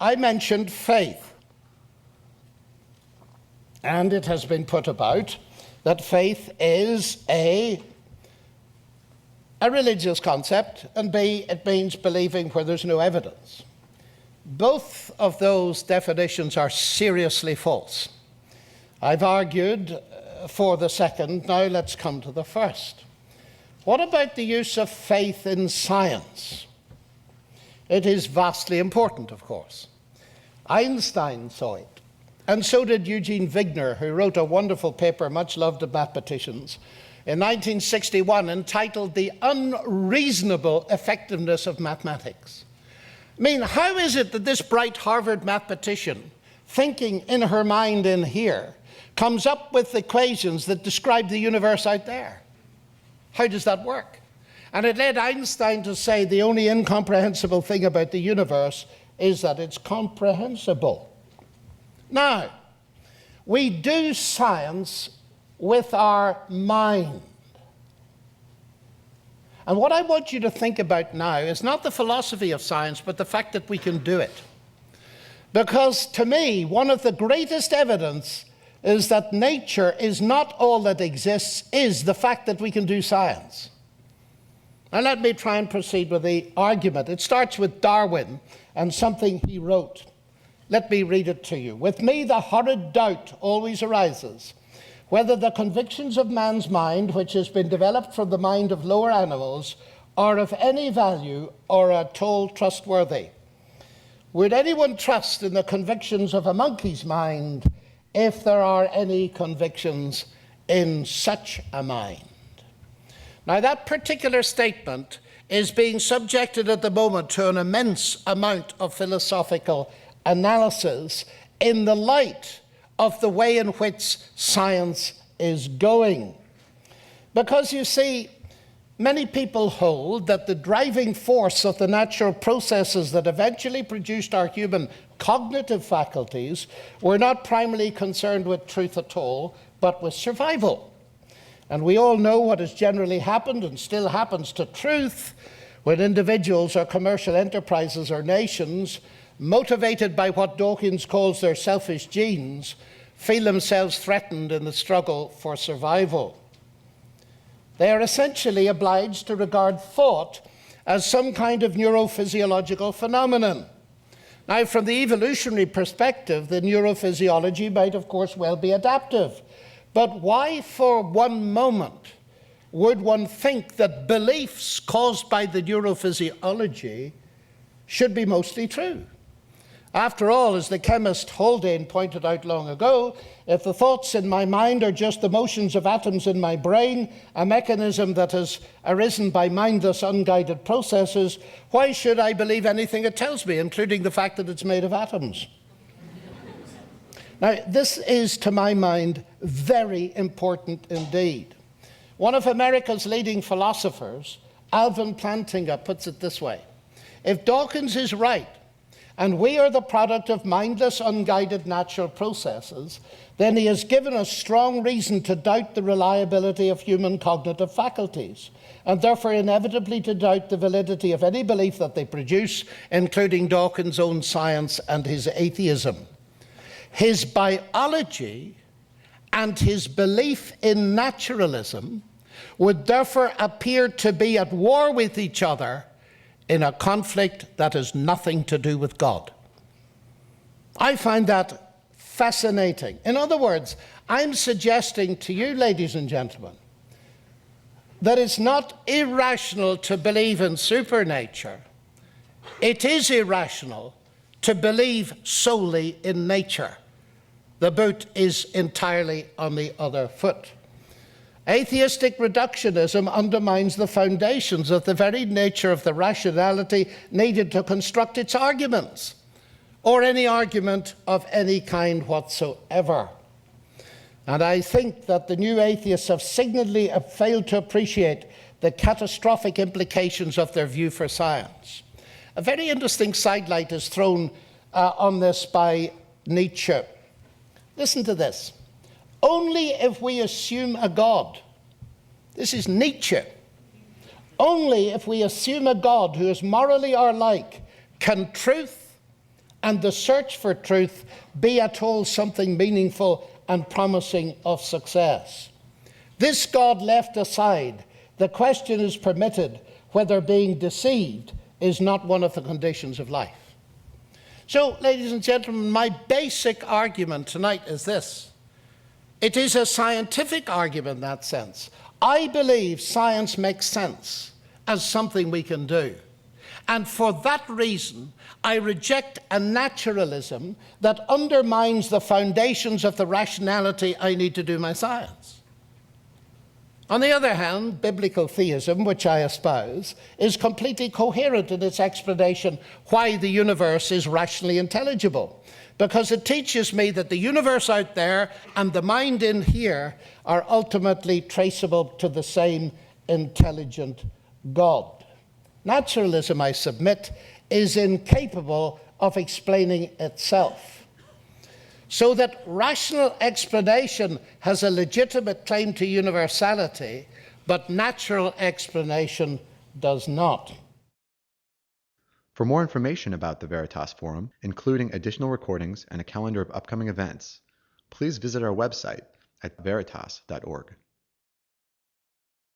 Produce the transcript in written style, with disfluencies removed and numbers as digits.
I mentioned faith. And it has been put about that faith is A, religious concept, and B, it means believing where there's no evidence. Both of those definitions are seriously false. I've argued for the second. Now let's come to the first. What about the use of faith in science? It is vastly important, of course. Einstein saw it, and so did Eugene Wigner, who wrote a wonderful paper, much loved of mathematicians, in 1961, entitled The Unreasonable Effectiveness of Mathematics. I mean, how is it that this bright Harvard mathematician, thinking in her mind in here, comes up with equations that describe the universe out there? How does that work? And it led Einstein to say the only incomprehensible thing about the universe is that it's comprehensible. Now, we do science with our mind. And what I want you to think about now is not the philosophy of science, but the fact that we can do it. Because to me, one of the greatest evidence is that nature is not all that exists, is the fact that we can do science. Now let me try and proceed with the argument. It starts with Darwin and something he wrote. Let me read it to you. With me the horrid doubt always arises whether the convictions of man's mind, which has been developed from the mind of lower animals, are of any value or at all trustworthy. Would anyone trust in the convictions of a monkey's mind if there are any convictions in such a mind? Now, that particular statement is being subjected at the moment to an immense amount of philosophical analysis in the light of the way in which science is going. Because you see, many people hold that the driving force of the natural processes that eventually produced our human cognitive faculties were not primarily concerned with truth at all, but with survival. And we all know what has generally happened and still happens to truth when individuals or commercial enterprises or nations, motivated by what Dawkins calls their selfish genes, feel themselves threatened in the struggle for survival. They are essentially obliged to regard thought as some kind of neurophysiological phenomenon. Now, from the evolutionary perspective, the neurophysiology might, of course, well be adaptive. But why for one moment would one think that beliefs caused by the neurophysiology should be mostly true? After all, as the chemist Haldane pointed out long ago, if the thoughts in my mind are just the motions of atoms in my brain, a mechanism that has arisen by mindless, unguided processes, why should I believe anything it tells me, including the fact that it's made of atoms? Now, this is, to my mind, very important indeed. One of America's leading philosophers, Alvin Plantinga, puts it this way: if Dawkins is right, and we are the product of mindless, unguided natural processes, then he has given us strong reason to doubt the reliability of human cognitive faculties, and therefore inevitably to doubt the validity of any belief that they produce, including Dawkins' own science and his atheism. His biology and his belief in naturalism would therefore appear to be at war with each other in a conflict that has nothing to do with God. I find that fascinating. In other words, I'm suggesting to you, ladies and gentlemen, that it's not irrational to believe in supernature. It is irrational to believe solely in nature. The boot is entirely on the other foot. Atheistic reductionism undermines the foundations of the very nature of the rationality needed to construct its arguments, or any argument of any kind whatsoever. And I think that the new atheists have signally failed to appreciate the catastrophic implications of their view for science. A very interesting sidelight is thrown on this by Nietzsche. Listen to this. Only if we assume a God, this is Nietzsche, only if we assume a God who is morally our like, can truth and the search for truth be at all something meaningful and promising of success. This God left aside, the question is permitted whether being deceived is not one of the conditions of life. So, ladies and gentlemen, my basic argument tonight is this. It is a scientific argument in that sense. I believe science makes sense as something we can do. And for that reason, I reject a naturalism that undermines the foundations of the rationality I need to do my science. On the other hand, biblical theism, which I espouse, is completely coherent in its explanation why the universe is rationally intelligible, because it teaches me that the universe out there and the mind in here are ultimately traceable to the same intelligent God. Naturalism, I submit, is incapable of explaining itself. So that rational explanation has a legitimate claim to universality, but natural explanation does not. For more information about the Veritas Forum, including additional recordings and a calendar of upcoming events, please visit our website at veritas.org.